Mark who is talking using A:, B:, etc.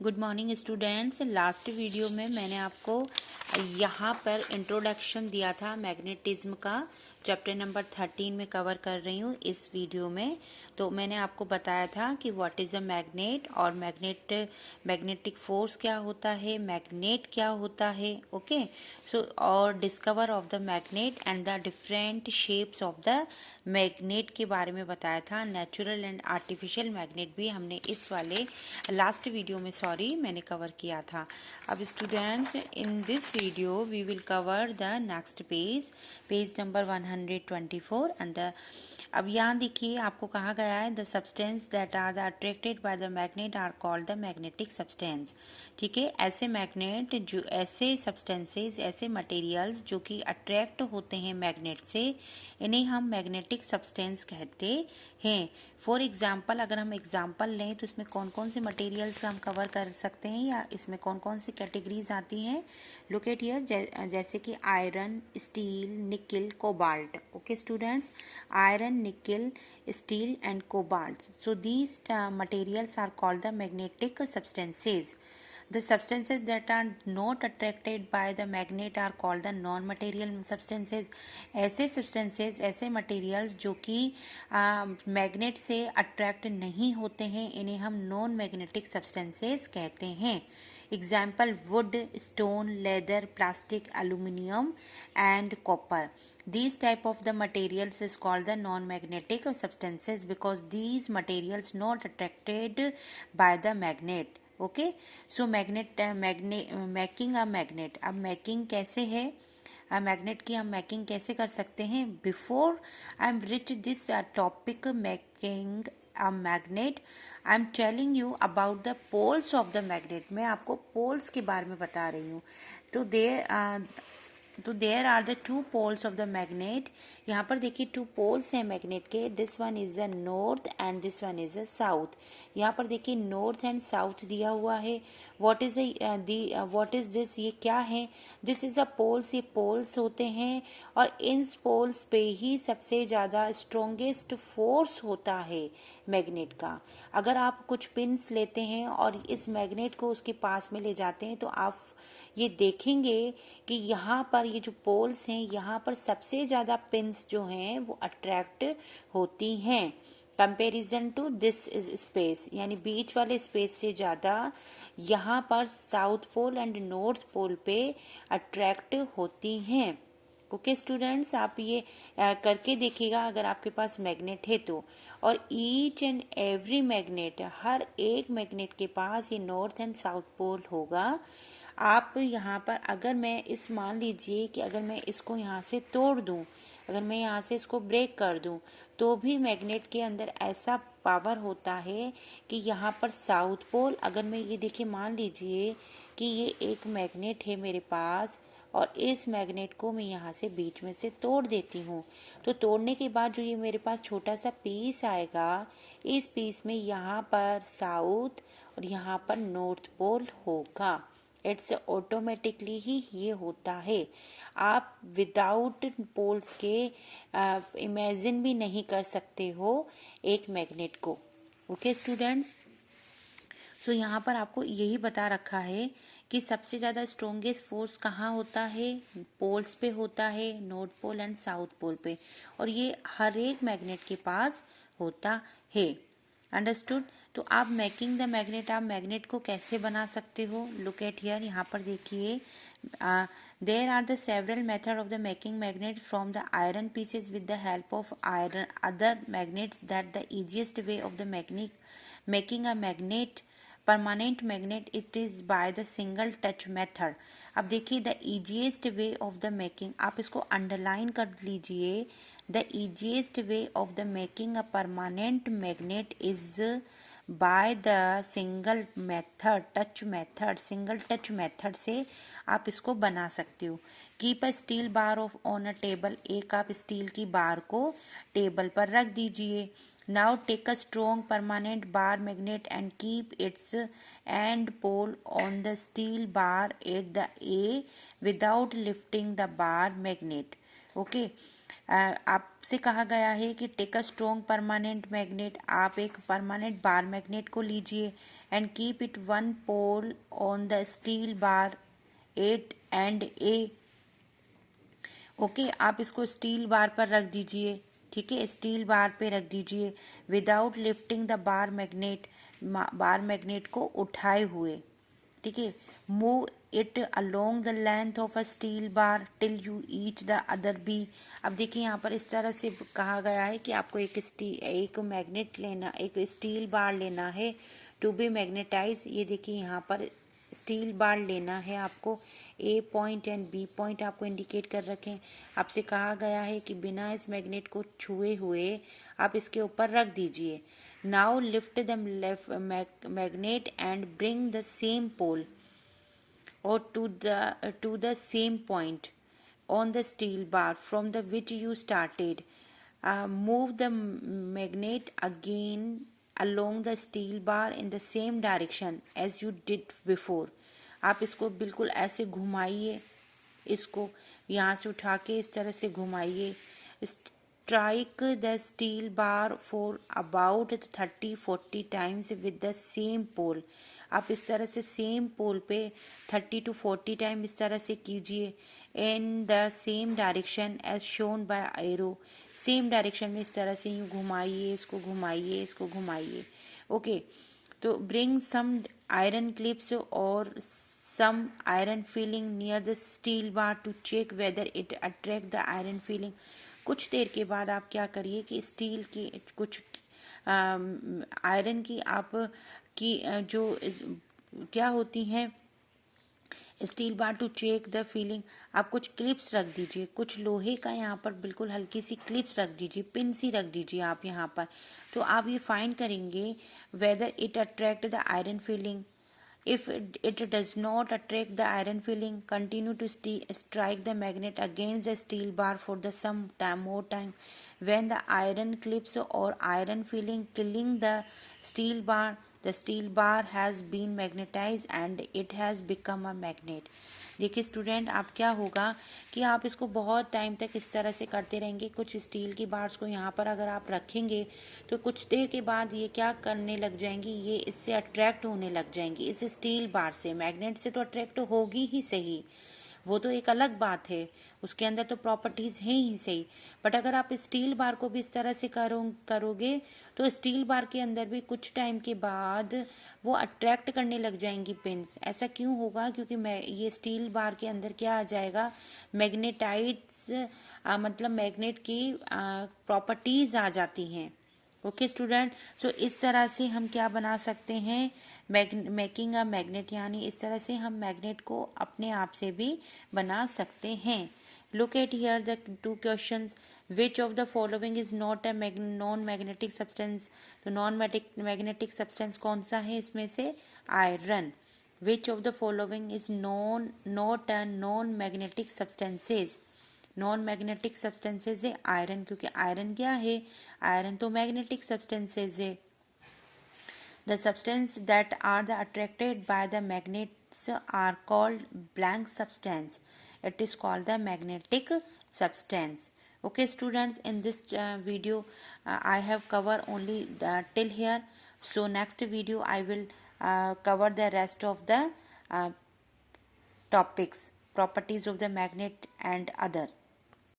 A: Good morning students. Last video में मैंने आपको यहाँ पर इंट्रोडक्शन दिया था मैग्नेटिज्म का। चैप्टर नंबर 13 में कवर कर रही हूँ इस वीडियो में। तो मैंने आपको बताया था कि व्हाट इज़ अ मैग्नेट और मैग्नेटिक फोर्स क्या होता है, मैग्नेट क्या होता है। ओके सो और discover of the magnet and the different shapes of the magnet के बारे में बताया था। नेचुरल एंड आर्टिफिशियल मैग्नेट भी हमने इस वाले लास्ट वीडियो में मैंने कवर किया था। अब students, in this video we will cover the next page number 124 and अब यहाँ देखिए आपको कहा गया है the substance that are the attracted by the magnet are called the magnetic substance. ठीक है, ऐसे मैग्नेट जो ऐसे सब्सटेंसेस ऐसे मटेरियल्स जो कि अट्रैक्ट होते हैं मैग्नेट से, इन्हें हम मैग्नेटिक सब्सटेंस कहते हैं। फॉर एग्जाम्पल, अगर हम एग्जाम्पल लें तो इसमें कौन कौन से मटेरियल्स हम कवर कर सकते हैं या इसमें कौन कौन सी कैटेगरीज आती हैं। लुक एट हियर, जैसे कि आयरन, स्टील, निकल, कोबाल्ट। ओके स्टूडेंट्स, आयरन, निकल, steel and cobalt, so these materials are called the magnetic substances. The substances that are not attracted by the magnet are called the non-material substances. ऐसे substances, ऐसे materials जो कि magnet से attract नहीं होते हैं, इन्हें हम नॉन मैग्नेटिक सब्सटेंसेस कहते हैं। Example would, stone, leather, plastic, aluminium and copper. These type of the materials is called the non-magnetic substances because these materials not attracted by the magnet. Okay, so making a magnet. अब making कैसे है, magnet की हम making कैसे कर सकते हैं। Before I am reach this topic making a magnet, I am telling you about the poles of the magnet. मैं आपको पोल्स के बारे में बता रही हूँ। तो there are the two poles of the magnet. यहाँ पर देखिए टू पोल्स हैं मैग्नेट के। This one is the north and this one is the south. यहाँ पर देखिए नॉर्थ एंड साउथ दिया हुआ है। व्हाट इज दिस, ये क्या है। दिस इज अ पोल्स, ये पोल्स होते हैं और इन पोल्स पे ही सबसे ज़्यादा स्ट्रोंगेस्ट फोर्स होता है मैग्नेट का। अगर आप कुछ पिन्स लेते हैं और इस मैग्नेट को उसके पास में ले जाते हैं तो आप ये देखेंगे कि यहाँ पर ये जो पोल्स हैं यहाँ पर सबसे ज़्यादा पिन्स जो हैं वो अट्रैक्ट होती हैं कंपेरिजन टू दिस स्पेस, यानी बीच वाले स्पेस से ज़्यादा यहाँ पर south pole and north pole पे अट्रैक्ट होती हैं। ओके स्टूडेंट्स, आप ये करके देखिएगा अगर आपके पास मैग्नेट है तो। और ईच एंड एवरी मैग्नेट, हर एक मैग्नेट के पास ये नॉर्थ एंड साउथ पोल होगा। आप यहाँ पर अगर मैं इस मान लीजिए कि अगर मैं इसको यहाँ से तोड़ दूँ, अगर मैं यहाँ से इसको ब्रेक कर दूँ, तो भी मैग्नेट के अंदर ऐसा पावर होता है कि यहाँ पर साउथ पोल, अगर मैं ये देखिए मान लीजिए कि ये एक मैग्नेट है मेरे पास और इस मैग्नेट को मैं यहाँ से बीच में से तोड़ देती हूँ, तो तोड़ने के बाद जो ये मेरे पास छोटा सा पीस आएगा, इस पीस में यहाँ पर साउथ और यहाँ पर नॉर्थ पोल होगा। इट्स ऑटोमेटिकली ही ये होता है। आप विदाउट पोल्स के इमेजिन भी नहीं कर सकते हो एक मैग्नेट को। ओके स्टूडेंट्स, सो यहाँ पर आपको यही बता रखा है कि सबसे ज़्यादा स्ट्रोंगेस्ट फोर्स कहाँ होता है, पोल्स पे होता है, north pole and south pole पे, और ये हर एक मैग्नेट के पास होता है। अंडरस्टूड। तो आप मेकिंग द मैग्नेट, आप मैग्नेट को कैसे बना सकते हो। लुक एट हियर, यहाँ पर देखिए there are the several method of the making magnet from the iron pieces with the help of iron other magnets that the easiest way of the making a magnet permanent magnet it is by the single touch method. अब देखिए the easiest way of the making, आप इसको underline कर लीजिए। The easiest way of the making a permanent magnet is by the single method touch method. Single touch method से आप इसको बना सकते हो। Keep a steel bar of on a table, एक आप स्टील की बार को टेबल पर रख दीजिए। Now take a strong permanent bar magnet and keep its end pole on the steel bar at the A without lifting the bar magnet. Okay. आपसे कहा गया है कि take a strong permanent magnet, आप एक परमानेंट बार मैग्नेट को लीजिए and keep it one pole on the steel bar 8 and A। Okay, आप इसको स्टील बार पर रख दीजिए, ठीक है, स्टील बार पे रख दीजिए without lifting the bar magnet को उठाए हुए, ठीक है। Move it along the length of a steel bar till you each the other B. अब देखिए यहाँ पर इस तरह से कहा गया है कि आपको एक मैग्नेट लेना, एक स्टील बार लेना है टू बी मैग्नेटाइज। ये देखिए यहाँ पर स्टील बार लेना है आपको, ए पॉइंट एंड बी पॉइंट आपको इंडिकेट कर रखें। आपसे कहा गया है कि बिना इस मैग्नेट को छुए हुए आप इसके ऊपर रख दीजिए। Now lift the magnet and bring the same pole or to the same point on the steel bar from the which you started. Move the magnet again along the steel bar in the same direction as you did before। आप इसको बिल्कुल ऐसे घुमाइए, इसको यहाँ से उठा के इस तरह से घुमाइए। Strike the steel bar for about 30-40 times with the same pole. आप इस तरह से सेम पोल पे 30 to 40 टाइम इस तरह से कीजिए। In the same direction as shown by arrow, same direction में इस तरह से यूँ घुमाइए, इसको घुमाइए, इसको घुमाइए। ओके, तो ब्रिंग सम आयरन क्लिप्स और some iron filling near the steel bar to check whether it attract the iron filling। कुछ देर के बाद आप क्या करिए कि स्टील की कुछ आयरन की आप की जो क्या होती हैं steel bar to check the feeling, आप कुछ क्लिप्स रख दीजिए, कुछ लोहे का यहाँ पर बिल्कुल हल्की सी क्लिप्स रख दीजिए, पिन सी रख दीजिए आप यहाँ पर। तो आप ये फाइंड करेंगे whether it attract the iron feeling. If it does not attract the iron filling, continue to strike the magnet against the steel bar for the some time more time. When the iron clips or iron filling killing the steel bar has been magnetized and it has become a magnet। देखिए student, आप क्या होगा कि आप इसको बहुत time तक इस तरह से करते रहेंगे। कुछ स्टील की बार्स को यहाँ पर अगर आप रखेंगे तो कुछ देर के बाद ये क्या करने लग जाएंगी, ये इससे अट्रैक्ट होने लग जाएंगी। इस स्टील बार से, मैग्नेट से तो अट्रैक्ट होगी ही सही, वो तो एक अलग बात है, उसके अंदर तो प्रॉपर्टीज हैं ही सही। बट अगर आप स्टील बार को भी इस तरह से करोगे तो स्टील बार के अंदर भी कुछ टाइम के बाद वो अट्रैक्ट करने लग जाएंगी पिंस। ऐसा क्यों होगा? क्योंकि ये स्टील बार के अंदर क्या आ जाएगा, मैग्नेटाइट्स मतलब मैग्नेट की प्रॉपर्टीज आ जाती हैं। ओके स्टूडेंट, सो इस तरह से हम क्या बना सकते हैं, मेकिंग अ मैग्नेट, यानी इस तरह से हम मैग्नेट को अपने आप से भी बना सकते हैं। Look at here the two questions, which of the following is not a non magnetic substance. तो नॉन मैग्नेटिक सब्सटेंस कौन सा है इसमें से, iron. Which of the following is not a non magnetic substances. Non magnetic substances है iron, क्योंकि iron क्या है, आयरन तो मैग्नेटिक सब्सटेंसेज है। The substance that are the attracted by the magnets are called blank substance, it is called the magnetic substance। Okay students, in this video I have covered only till here, so next video I will cover the rest of the topics, properties of the magnet and other।